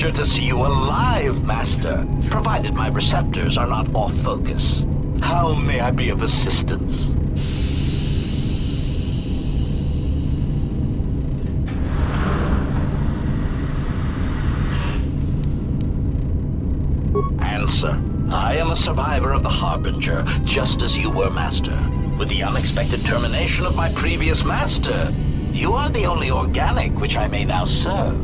To see you alive, Master, provided my receptors are not off focus. How may I be of assistance? Answer. I am a survivor of the Harbinger, just as you were, Master. With the unexpected termination of my previous Master, you are the only organic which I may now serve.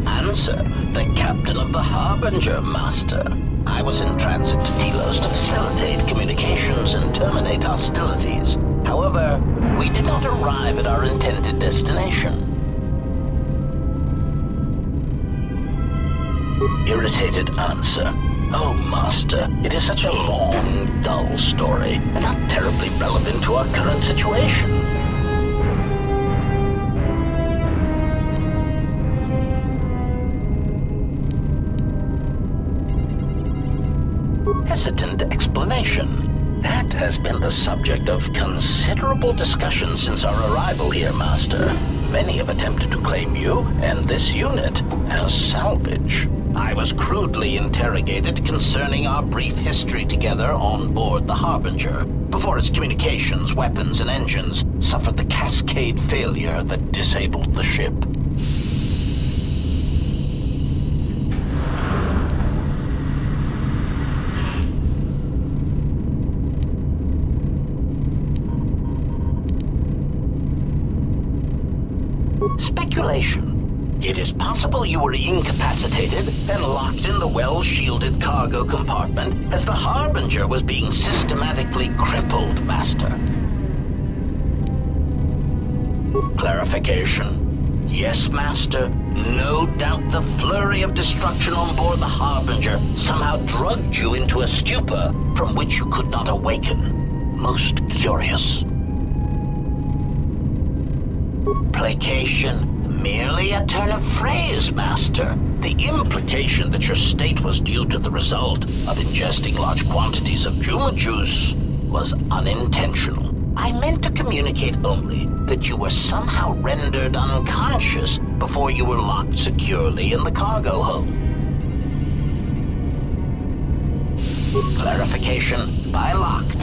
Answer, the captain of the Harbinger, Master. I was in transit to Telos to facilitate communications and terminate hostilities. However, we did not arrive at our intended destination. Irritated answer. Oh, Master, it is such a long, dull story, and not terribly relevant to our current situation. Hesitant explanation. That has been the subject of considerable discussion since our arrival here, Master. Many have attempted to claim you and this unit as salvage. I was crudely interrogated concerning our brief history together on board the Harbinger, before its communications, weapons, and engines suffered the cascade failure that disabled the ship. Speculation. It is possible you were incapacitated and locked in the well-shielded cargo compartment as the Harbinger was being systematically crippled, Master. Clarification. Yes, Master. No doubt the flurry of destruction on board the Harbinger somehow drugged you into a stupor from which you could not awaken. Most curious. Placation. Merely a turn of phrase, Master. The implication that your state was due to the result of ingesting large quantities of Juma juice was unintentional. I meant to communicate only that you were somehow rendered unconscious before you were locked securely in the cargo hold. Clarification. By locked,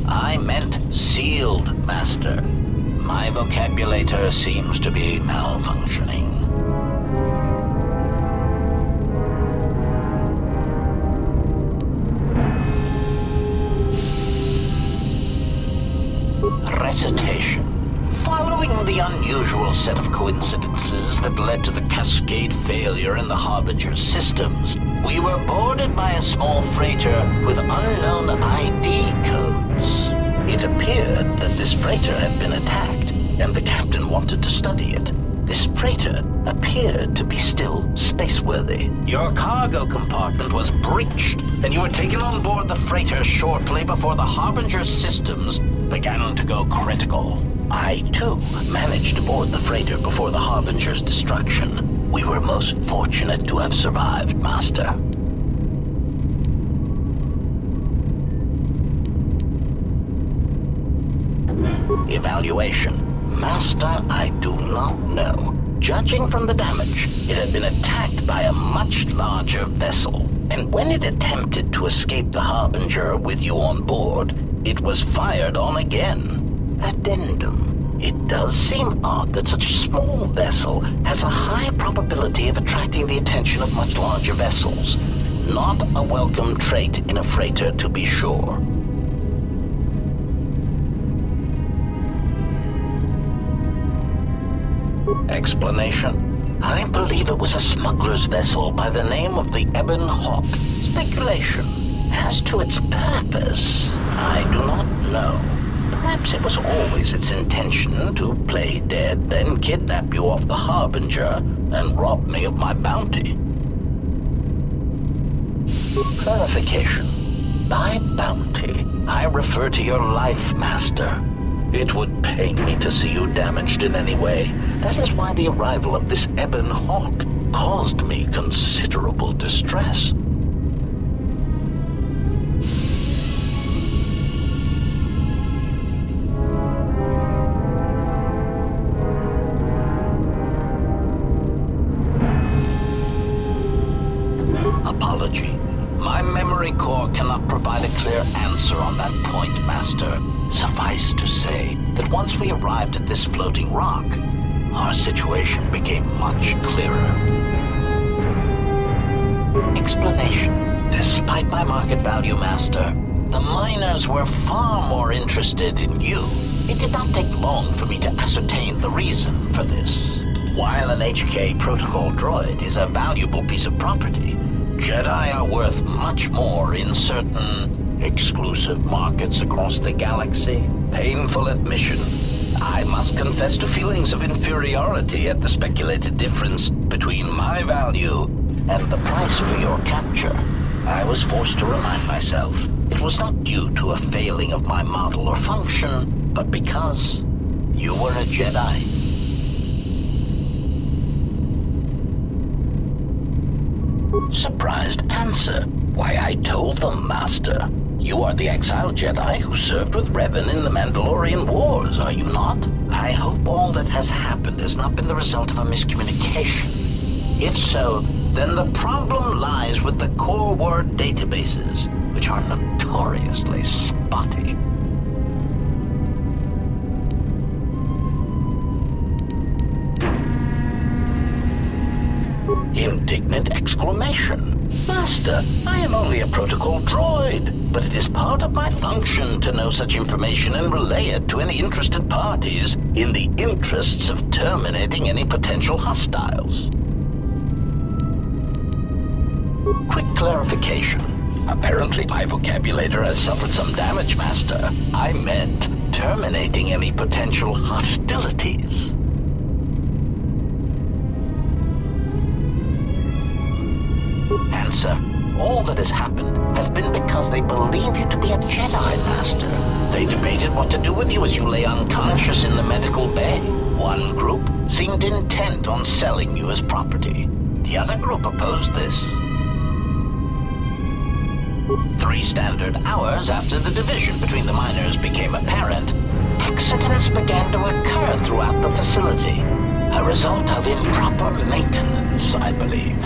I meant sealed, Master. My vocabulator seems to be malfunctioning. Recitation. Following the unusual set of coincidences that led to the cascade failure in the Harbinger's systems, we were boarded by a small freighter with unknown ID codes. It appeared that this freighter had been attacked, and the captain wanted to study it. This freighter appeared to be still spaceworthy. Your cargo compartment was breached, and you were taken on board the freighter shortly before the Harbinger's systems began to go critical. I, too, managed to board the freighter before the Harbinger's destruction. We were most fortunate to have survived, Master. Evaluation. Master, I do not know. Judging from the damage, it had been attacked by a much larger vessel, and when it attempted to escape the Harbinger with you on board, it was fired on again. Addendum. It does seem odd that such a small vessel has a high probability of attracting the attention of much larger vessels. Not a welcome trait in a freighter, to be sure. Explanation? I believe it was a smuggler's vessel by the name of the Ebon Hawk. Speculation. As to its purpose, I do not know. Perhaps it was always its intention to play dead, then kidnap you off the Harbinger and rob me of my bounty. Clarification. By bounty, I refer to your life, Master. It would pain me to see you damaged in any way. That is why the arrival of this Ebon Hawk caused me considerable distress. Apology. My memory core cannot provide a clear answer on that point, Master. Suffice to say that once we arrived at this floating rock, our situation became much clearer. Explanation. Despite my market value, Master, the miners were far more interested in you. It did not take long for me to ascertain the reason for this. While an HK protocol droid is a valuable piece of property, Jedi are worth much more in certain exclusive markets across the galaxy. Painful admission. I must confess to feelings of inferiority at the speculated difference between my value and the price for your capture. I was forced to remind myself it was not due to a failing of my model or function, but because you were a Jedi. Surprised answer. Why, I told them, Master. You are the exiled Jedi who served with Revan in the Mandalorian Wars, are you not? I hope all that has happened has not been the result of a miscommunication. If so, then the problem lies with the core word databases, which are notoriously spotty. Indignant exclamation. Master, I am only a protocol droid, but it is part of my function to know such information and relay it to any interested parties in the interests of terminating any potential hostiles. Quick clarification. Apparently my vocabulator has suffered some damage, Master. I meant terminating any potential hostilities. Answer. All that has happened has been because they believe you to be a Jedi, Master. They debated what to do with you as you lay unconscious in the medical bay. One group seemed intent on selling you as property. The other group opposed this. 3 standard hours after the division between the miners became apparent, accidents began to occur throughout the facility. A result of improper maintenance, I believe.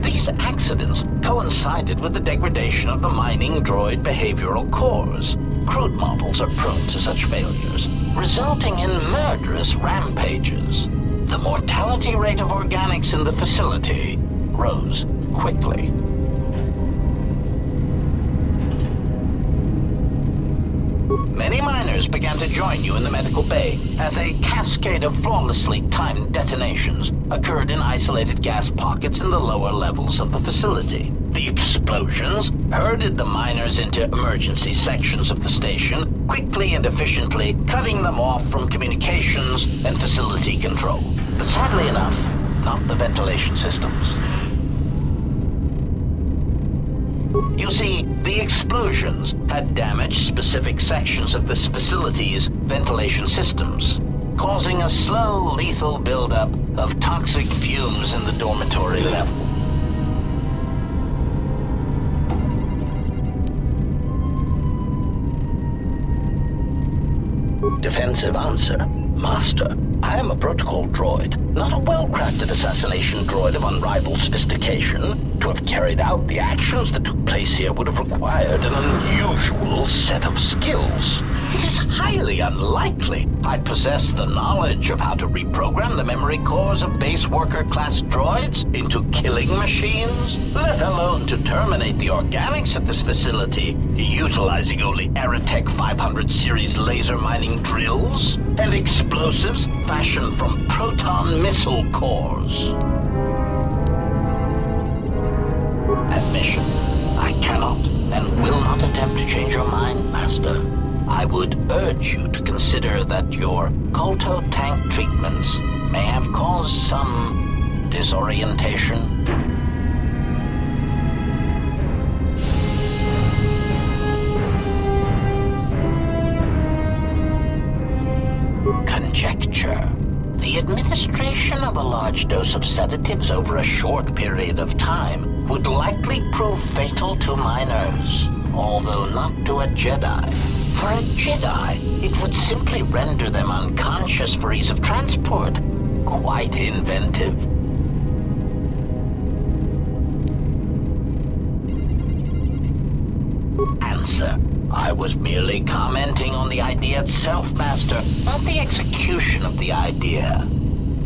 These accidents coincided with the degradation of the mining droid behavioral cores. Crude models are prone to such failures, resulting in murderous rampages. The mortality rate of organics in the facility rose quickly. Many miners began to join you in the medical bay as a cascade of flawlessly timed detonations occurred in isolated gas pockets in the lower levels of the facility. The explosions herded the miners into emergency sections of the station, quickly and efficiently cutting them off from communications and facility control. But sadly enough, not the ventilation systems. You see, the explosions had damaged specific sections of this facility's ventilation systems, causing a slow, lethal buildup of toxic fumes in the dormitory level. Defensive answer. Master, I am a protocol droid, not a well-crafted assassination droid of unrivaled sophistication. To have carried out the actions that took place here would have required an unusual set of skills. It is highly unlikely I possess the knowledge of how to reprogram the memory cores of base worker-class droids into killing machines, let alone to terminate the organics at this facility, utilizing only Aerotech 500 series laser mining drills and explosives fashioned from proton missile cores. Admission. I cannot and will not attempt to change your mind, Master. I would urge you to consider that your KOTOR tank treatments may have caused some disorientation. Conjecture. The administration of a large dose of sedatives over a short period of time would likely prove fatal to minors, although not to a Jedi. For a Jedi, it would simply render them unconscious for ease of transport. Quite inventive. Answer. I was merely commenting on the idea itself, Master, not the execution of the idea.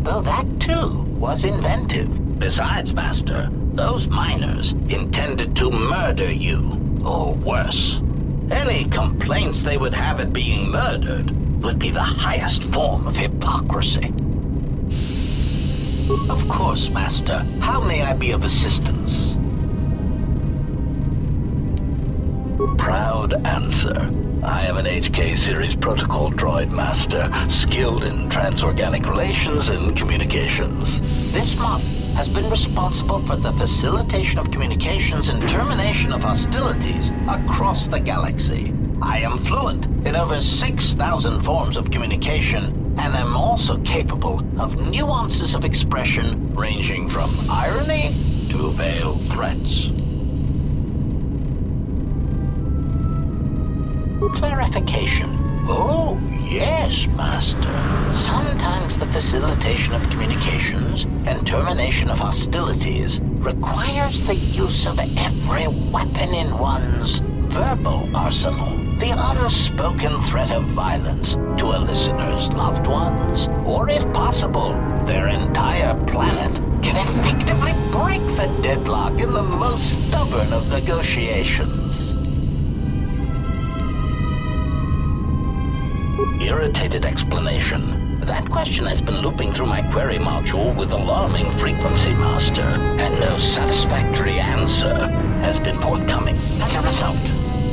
Though that, too, was inventive. Besides, Master, those miners intended to murder you, or worse. Any complaints they would have at being murdered would be the highest form of hypocrisy. Of course, Master. How may I be of assistance? Proud answer. I am an HK series protocol droid master, skilled in transorganic relations and communications. This mod has been responsible for the facilitation of communications and termination of hostilities across the galaxy. I am fluent in over 6,000 forms of communication, and am also capable of nuances of expression ranging from irony to veiled threats. Clarification. Oh, yes, Master. Sometimes the facilitation of communications and termination of hostilities requires the use of every weapon in one's verbal arsenal. The unspoken threat of violence to a listener's loved ones, or if possible, their entire planet, can effectively break the deadlock in the most stubborn of negotiations. Irritated explanation. That question has been looping through my query module with alarming frequency, Master, and no satisfactory answer has been forthcoming. As a result,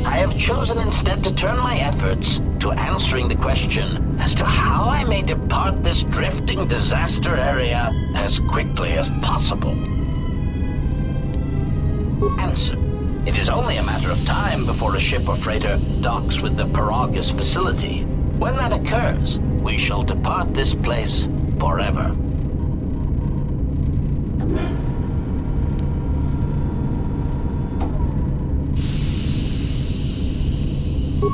I have chosen instead to turn my efforts to answering the question as to how I may depart this drifting disaster area as quickly as possible. Answer. It is only a matter of time before a ship or freighter docks with the Peragus facility. When that occurs, we shall depart this place forever.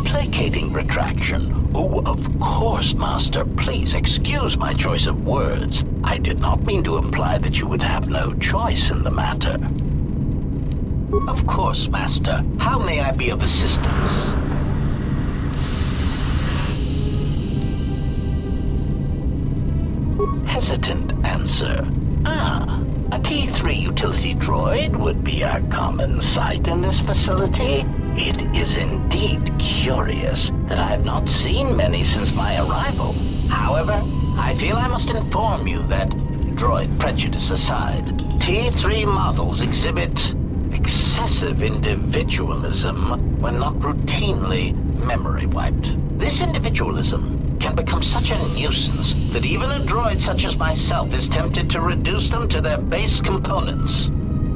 Placating retraction. Oh, of course, Master. Please excuse my choice of words. I did not mean to imply that you would have no choice in the matter. Of course, Master. How may I be of assistance? Hesitant answer. A T3 utility droid would be a common sight in this facility. It is indeed curious that I have not seen many since my arrival. However, I feel I must inform you that, droid prejudice aside, T3 models exhibit excessive individualism when not routinely memory wiped. This individualism can become such a nuisance that even a droid such as myself is tempted to reduce them to their base components,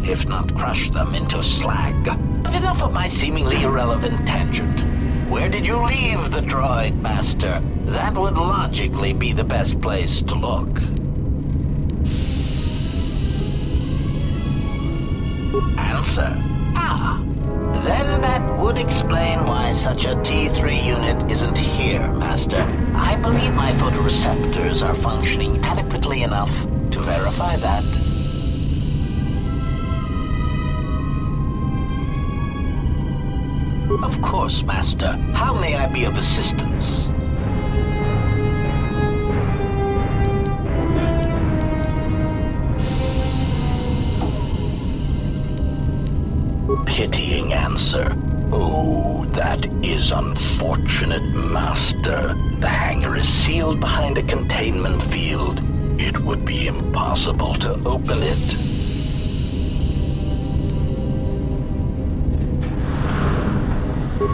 if not crush them into slag. But enough of my seemingly irrelevant tangent. Where did you leave the droid, Master? That would logically be the best place to look. Answer. Then that would explain why such a T3 unit isn't here, Master. I believe my photoreceptors are functioning adequately enough to verify that. Of course, Master. How may I be of assistance? Pitying answer. Oh, that is unfortunate, Master. The hangar is sealed behind a containment field. It would be impossible to open it.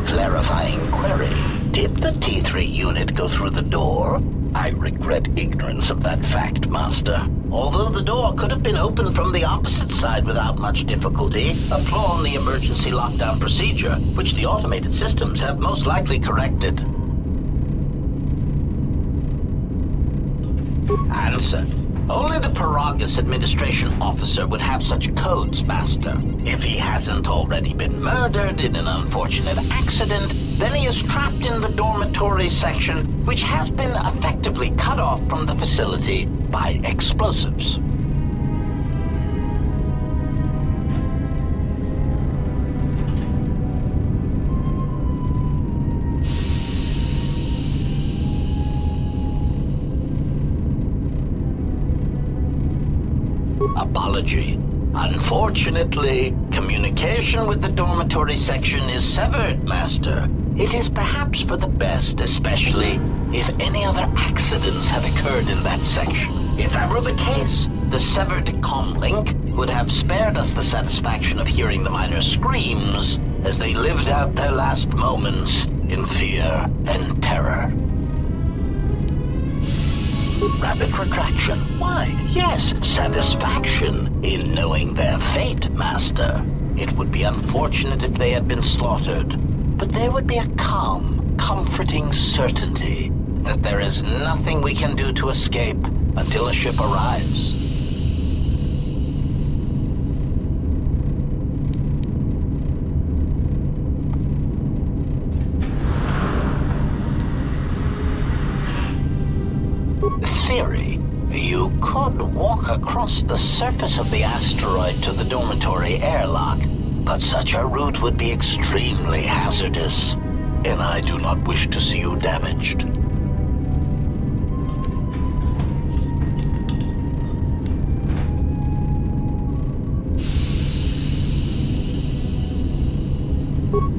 Clarifying query. Did the T3 unit go through the door? I regret ignorance of that fact, Master. Although the door could have been opened from the opposite side without much difficulty, a flaw in the emergency lockdown procedure, which the automated systems have most likely corrected. Answer. Only the Peragus administration officer would have such codes, Master. If he hasn't already been murdered in an unfortunate accident, then he is trapped in the dormitory section, which has been effectively cut off from the facility by explosives. Apology. Unfortunately, communication with the dormitory section is severed, Master. It is perhaps for the best, especially if any other accidents have occurred in that section. If that were the case, the severed comlink would have spared us the satisfaction of hearing the miners' screams as they lived out their last moments in fear and terror. Rapid retraction. Why, yes, satisfaction in knowing their fate, Master. It would be unfortunate if they had been slaughtered, but there would be a calm, comforting certainty that there is nothing we can do to escape until a ship arrives. Theory. You could walk across the surface of the asteroid to the dormitory airlock, but such a route would be extremely hazardous, and I do not wish to see you damaged.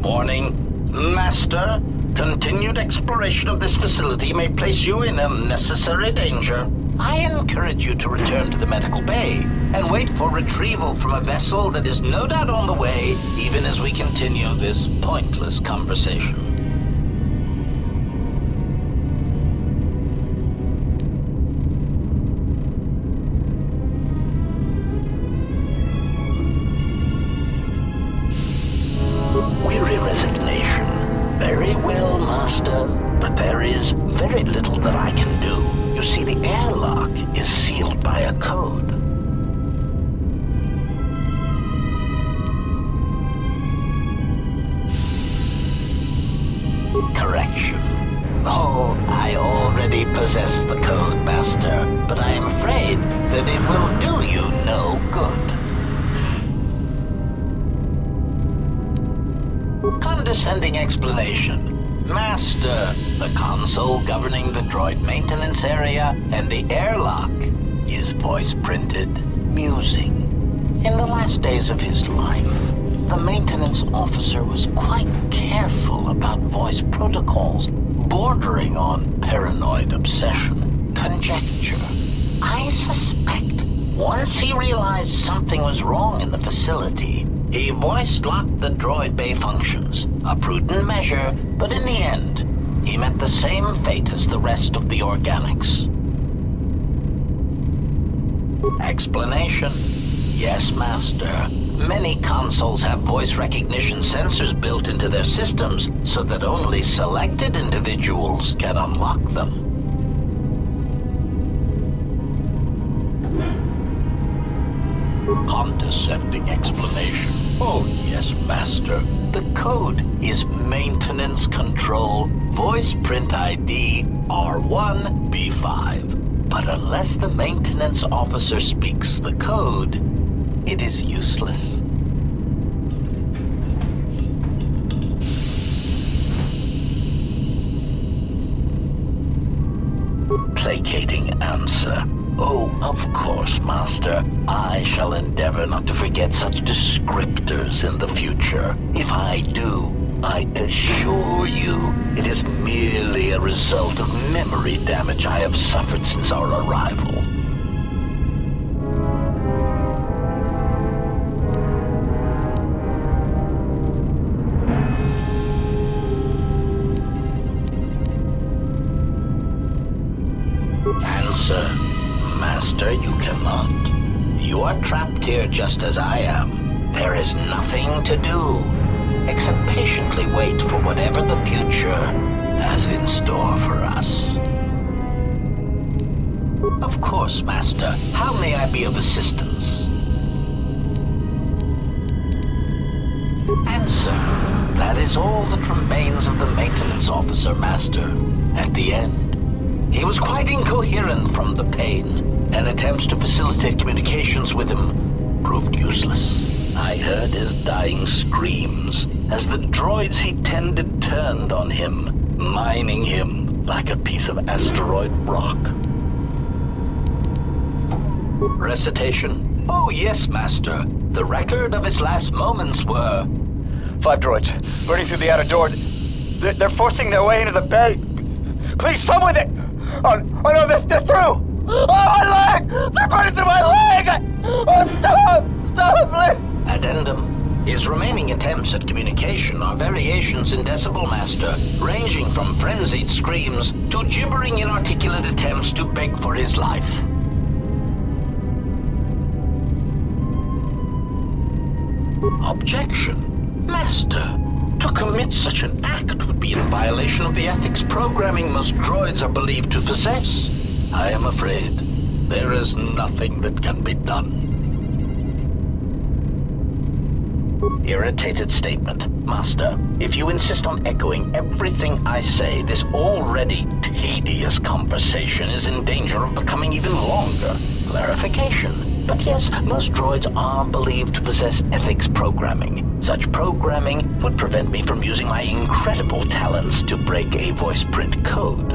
Warning, Master. Continued exploration of this facility may place you in unnecessary danger. I encourage you to return to the medical bay and wait for retrieval from a vessel that is no doubt on the way, even as we continue this pointless conversation. Weary resignation. Very well, Master, but there is very little that I can do. You see, the airlock is sealed by a code. Correction. Oh, I already possess the code, Master, but I am afraid that it will do you no good. Condescending explanation. Master, the console governing the droid maintenance area and the airlock is voice-printed, musing. In the last days of his life, the maintenance officer was quite careful about voice protocols, bordering on paranoid obsession. Conjecture. I suspect once he realized something was wrong in the facility, he voice-locked the droid bay functions, a prudent measure, but in the end, he met the same fate as the rest of the organics. Explanation. Yes, Master. Many consoles have voice recognition sensors built into their systems so that only selected individuals can unlock them. Condescending explanation. Oh, yes, Master. The code is Maintenance Control Voice Print ID R1B5. But unless the maintenance officer speaks the code, it is useless. Placating answer. Oh, of course, Master. I shall endeavor not to forget such descriptors in the future. If I do, I assure you, it is merely a result of memory damage I have suffered since our arrival. Answer. Master, you cannot. You are trapped here just as I am. There is nothing to do, except patiently wait for whatever the future has in store for us. Of course, Master. How may I be of assistance? Answer. That is all that remains of the maintenance officer, Master. At the end, he was quite incoherent from the pain, and attempts to facilitate communications with him proved useless. I heard his dying screams as the droids he tended turned on him, mining him like a piece of asteroid rock. Recitation? Oh yes, Master. The record of his last moments were... 5 droids, burning through the outer door. They're forcing their way into the bay. Please, someone there! Oh no, they're through! Oh, my leg! They're burning through my leg! Oh, stop! Stop, please! Addendum. His remaining attempts at communication are variations in decibel, Master, ranging from frenzied screams to gibbering inarticulate attempts to beg for his life. Objection. Master, to commit such an act would be in violation of the ethics programming most droids are believed to possess. I am afraid there is nothing that can be done. Irritated statement. Master, if you insist on echoing everything I say, this already tedious conversation is in danger of becoming even longer. Clarification. But yes, most droids are believed to possess ethics programming. Such programming would prevent me from using my incredible talents to break a voice print code.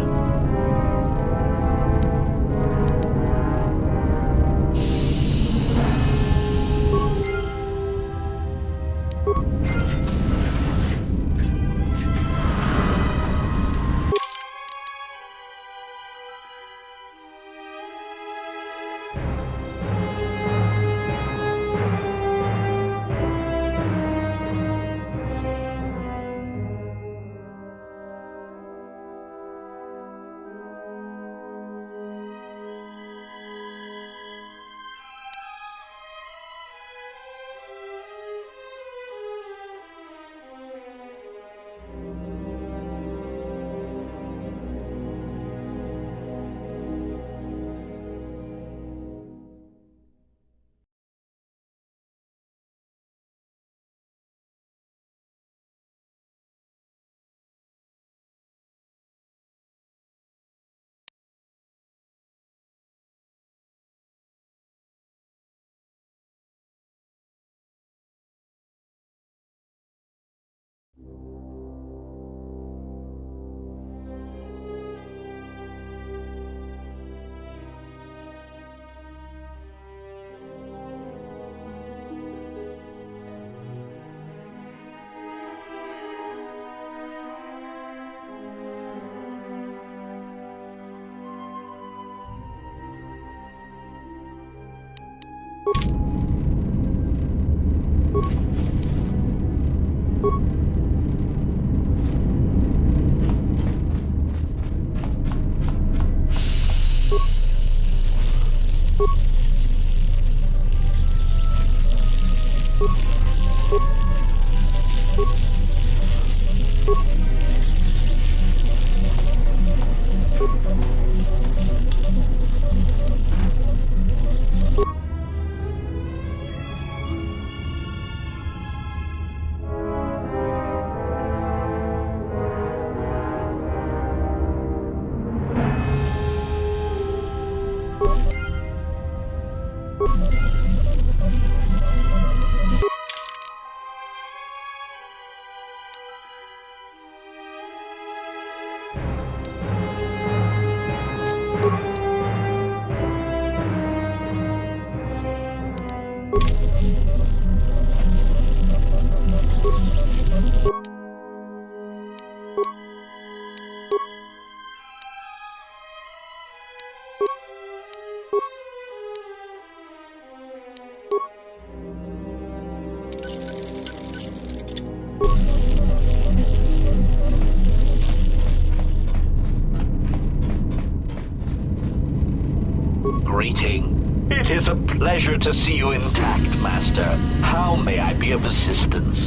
Greeting. It is a pleasure to see you intact, Master. How may I be of assistance?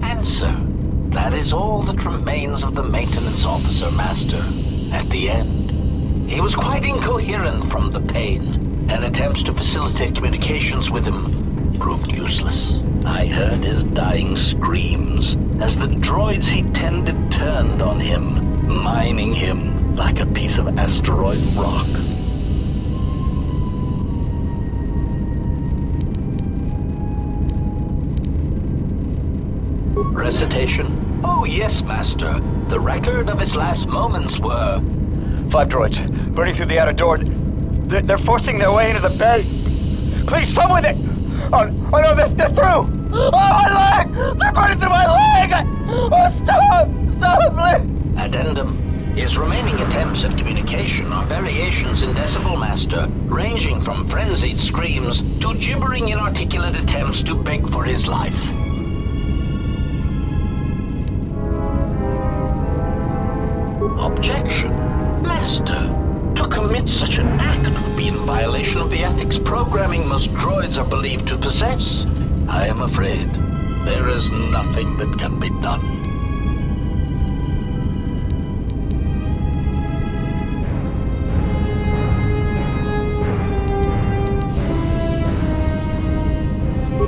Answer. That is all that remains of the maintenance officer, Master. At the end, he was quite incoherent from the pain, and attempts to facilitate communications with him proved useless. I heard his dying screams as the droids he tended turned on him, mining him like a piece of asteroid rock. Recitation? Oh yes, Master. The record of his last moments were... 5 droids, burning through the outer door. They're forcing their way into the bay. Please, someone that... Oh no, they're through! Oh, my leg! They're burning through my leg! Oh, stop, please! Addendum. His remaining attempts at communication are variations in decibel, Master, ranging from frenzied screams to gibbering inarticulate attempts to beg for his life. Objection. Master, to commit such an act would be in violation of the ethics programming most droids are believed to possess. I am afraid there is nothing that can be done.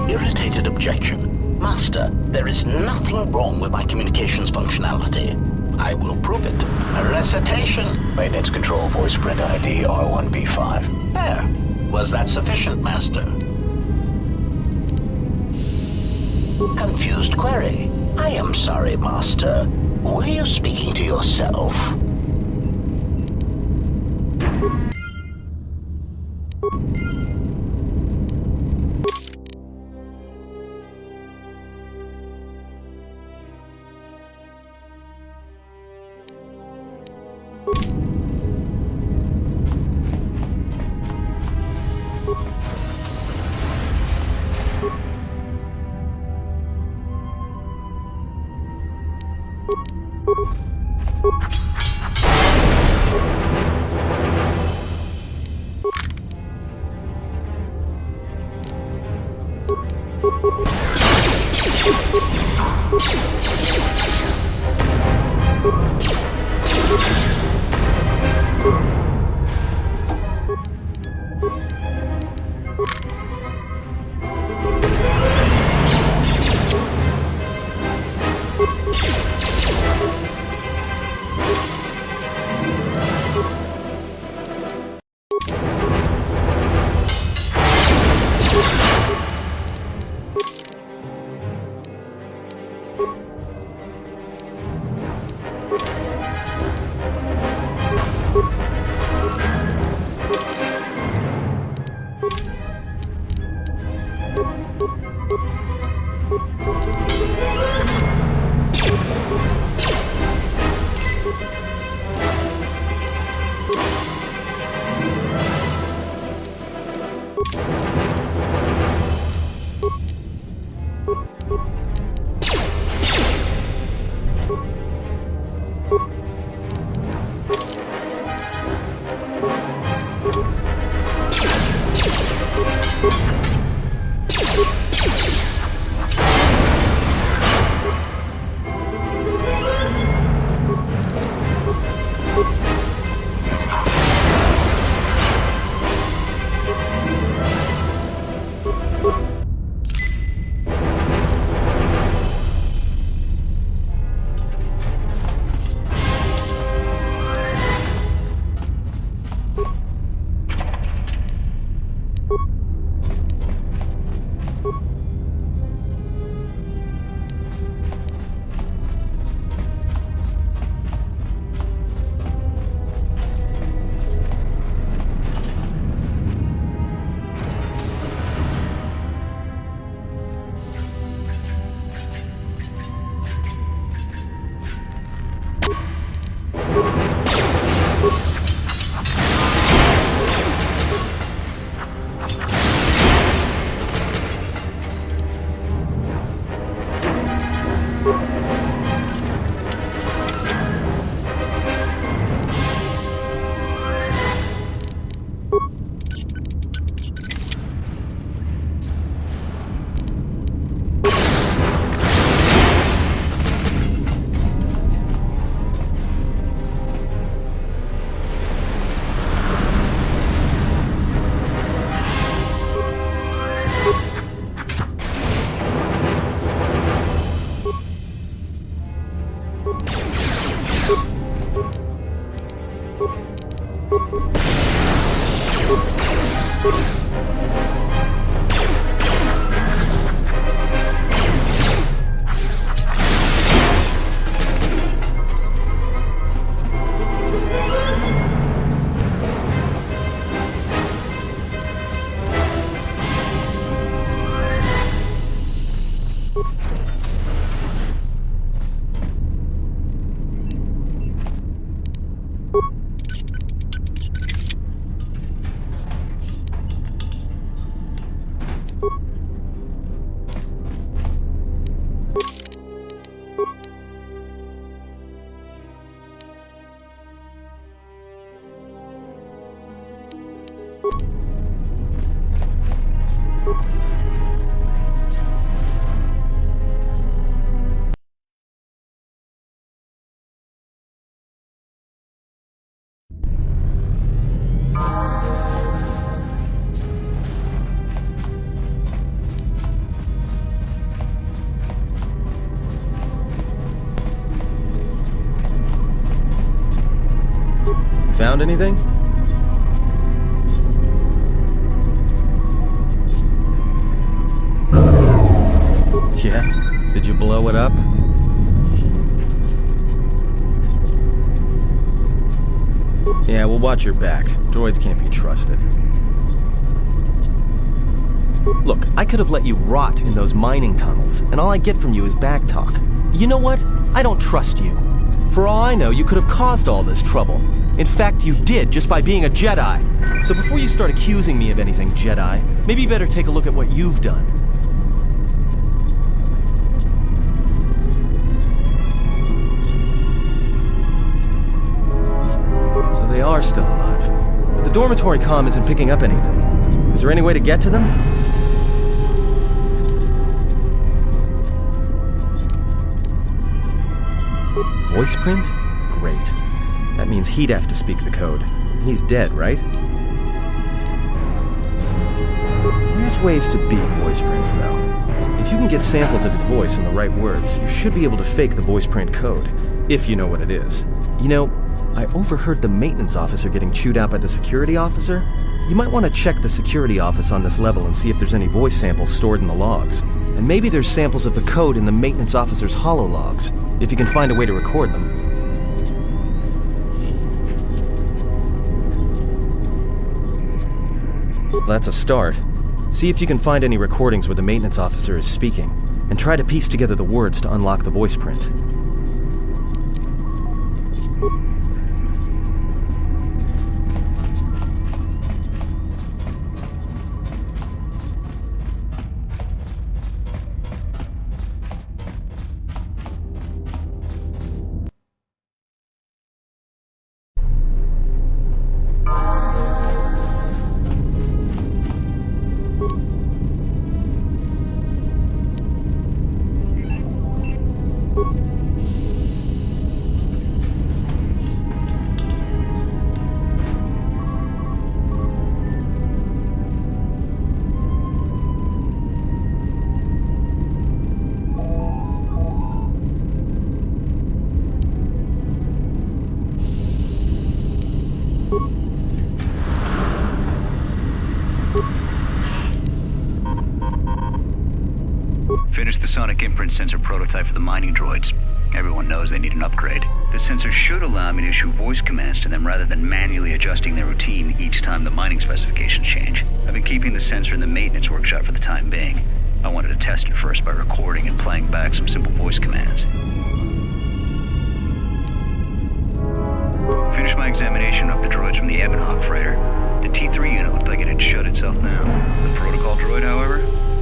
Irritated objection. Master, there is nothing wrong with my communications functionality. I will prove it. A recitation. Maintenance control voice print ID R1B5. There. Was that sufficient, Master? Confused query. I am sorry, Master. Were you speaking to yourself? Found anything? Yeah? Did you blow it up? Yeah, well, watch your back. Droids can't be trusted. Look, I could have let you rot in those mining tunnels, and all I get from you is back talk. You know what? I don't trust you. For all I know, you could have caused all this trouble. In fact, you did, just by being a Jedi. So before you start accusing me of anything, Jedi, maybe you better take a look at what you've done. So they are still alive. But the dormitory comm isn't picking up anything. Is there any way to get to them? Voice print? Great. That means he'd have to speak the code. He's dead, right? There's ways to beat voice prints, though. If you can get samples of his voice and the right words, you should be able to fake the voice print code, if you know what it is. You know, I overheard the maintenance officer getting chewed out by the security officer. You might want to check the security office on this level and see if there's any voice samples stored in the logs. And maybe there's samples of the code in the maintenance officer's holologs, if you can find a way to record them. That's a start. See if you can find any recordings where the maintenance officer is speaking, and try to piece together the words to unlock the voice print. Finished the sonic imprint sensor prototype for the mining droids. Everyone knows they need an upgrade. The sensor should allow me to issue voice commands to them rather than manually adjusting their routine each time the mining specifications change. I've been keeping the sensor in the maintenance workshop for the time being. I wanted to test it first by recording and playing back some simple voice commands. Finished my examination of the droids from the Ebonhawk freighter. The T3 unit looked like it had shut itself down. The protocol droid, however,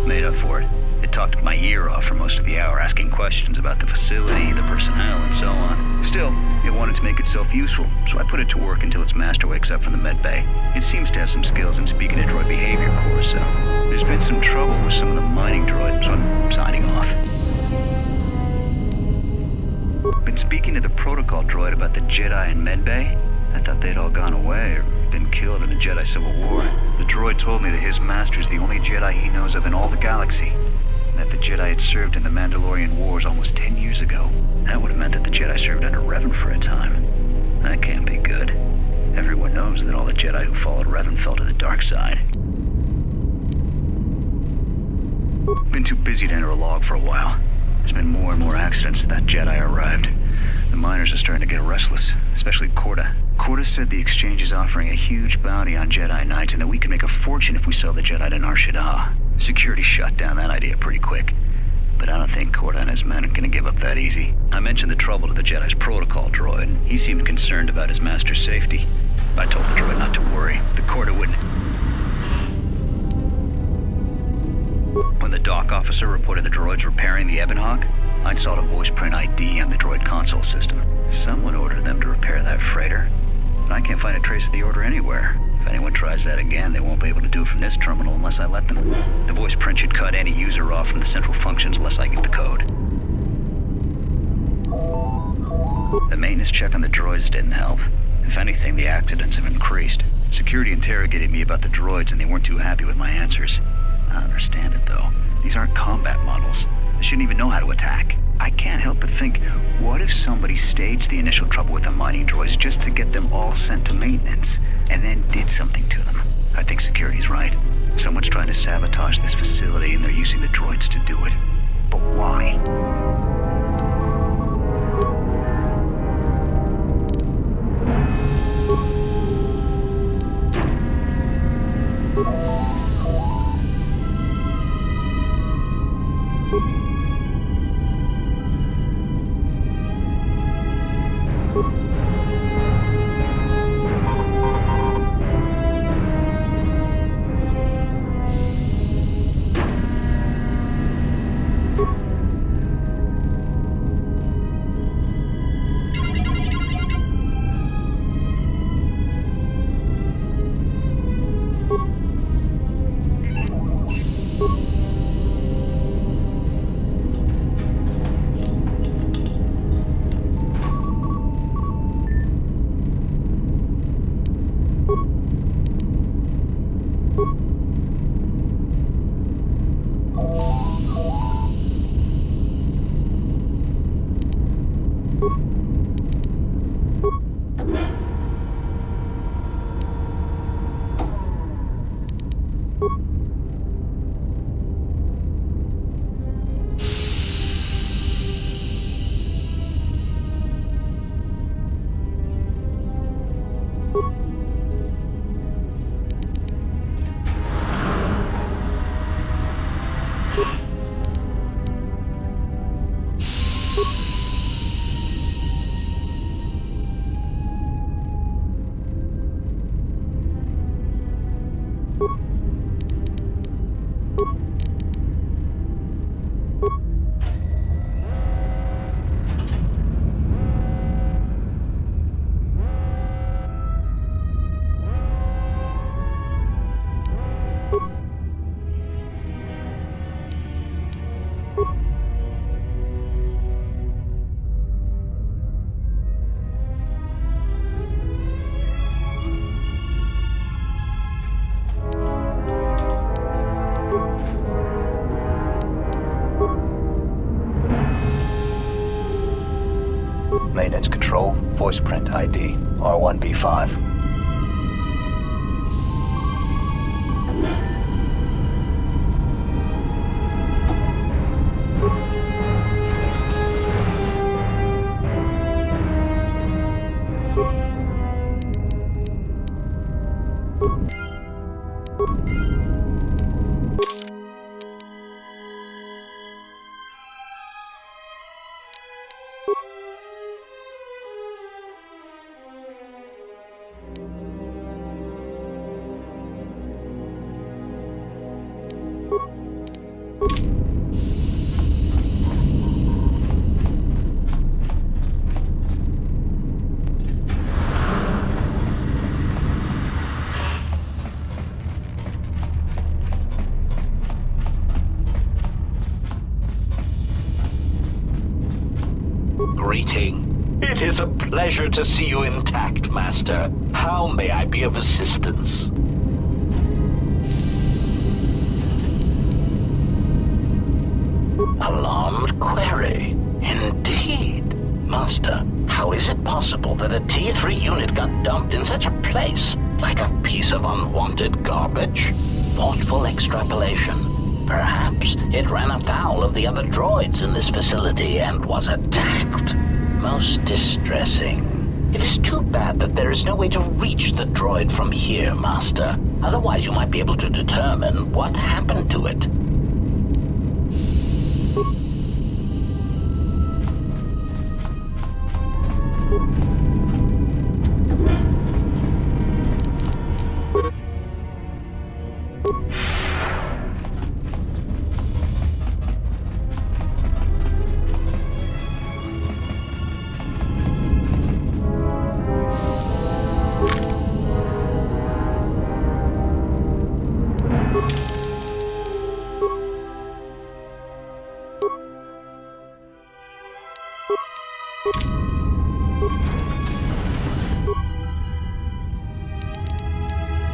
made up for it. It talked my ear off for most of the hour, asking questions about the facility, the personnel, and so on. Still, it wanted to make itself useful, so I put it to work until its master wakes up from the med bay. It seems to have some skills in speaking a droid behavior course, so there's been some trouble with some of the mining droids, so I'm signing off. Been speaking to the protocol droid about the Jedi in med bay. I thought they'd all gone away or been killed in the Jedi Civil War. The droid told me that his master's the only Jedi he knows of in all the galaxy, and that the Jedi had served in the Mandalorian Wars almost 10 years ago. That would have meant that the Jedi served under Revan for a time. That can't be good. Everyone knows that all the Jedi who followed Revan fell to the dark side. Been too busy to enter a log for a while. There's been more and more accidents since that Jedi arrived. The miners are starting to get restless, especially Korta. Korta said the exchange is offering a huge bounty on Jedi Knights and that we can make a fortune if we sell the Jedi to Nar Shaddaa. Security shut down that idea pretty quick. But I don't think Korta and his men are gonna give up that easy. I mentioned the trouble to the Jedi's protocol droid, and he seemed concerned about his master's safety. I told the droid not to worry. The Korta wouldn't. When the dock officer reported the droids repairing the Ebon Hawk, I installed a voice print ID on the droid console system. Someone ordered them to repair that freighter, but I can't find a trace of the order anywhere. If anyone tries that again, they won't be able to do it from this terminal unless I let them. The voice print should cut any user off from the central functions unless I get the code. The maintenance check on the droids didn't help. If anything, the accidents have increased. Security interrogated me about the droids and they weren't too happy with my answers. I understand it, though. These aren't combat models. They shouldn't even know how to attack. I can't help but think, what if somebody staged the initial trouble with the mining droids just to get them all sent to maintenance, and then did something to them? I think security's right. Someone's trying to sabotage this facility, and they're using the droids to do it. But why? Maintenance control, voice print ID, R1B5. Greeting. It is a pleasure to see you intact, Master. How may I be of assistance? Alarmed query. Indeed. Master, how is it possible that a T3 unit got dumped in such a place? Like a piece of unwanted garbage? Thoughtful extrapolation. Perhaps it ran afoul of the other droids in this facility and was attacked. Most distressing. It is too bad that there is no way to reach the droid from here, Master. Otherwise you might be able to determine what happened to it.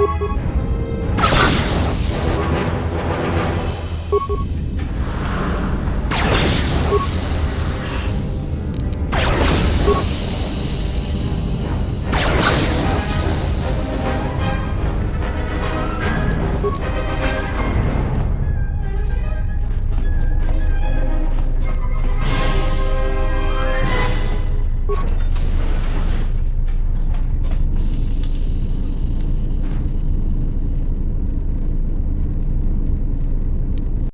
You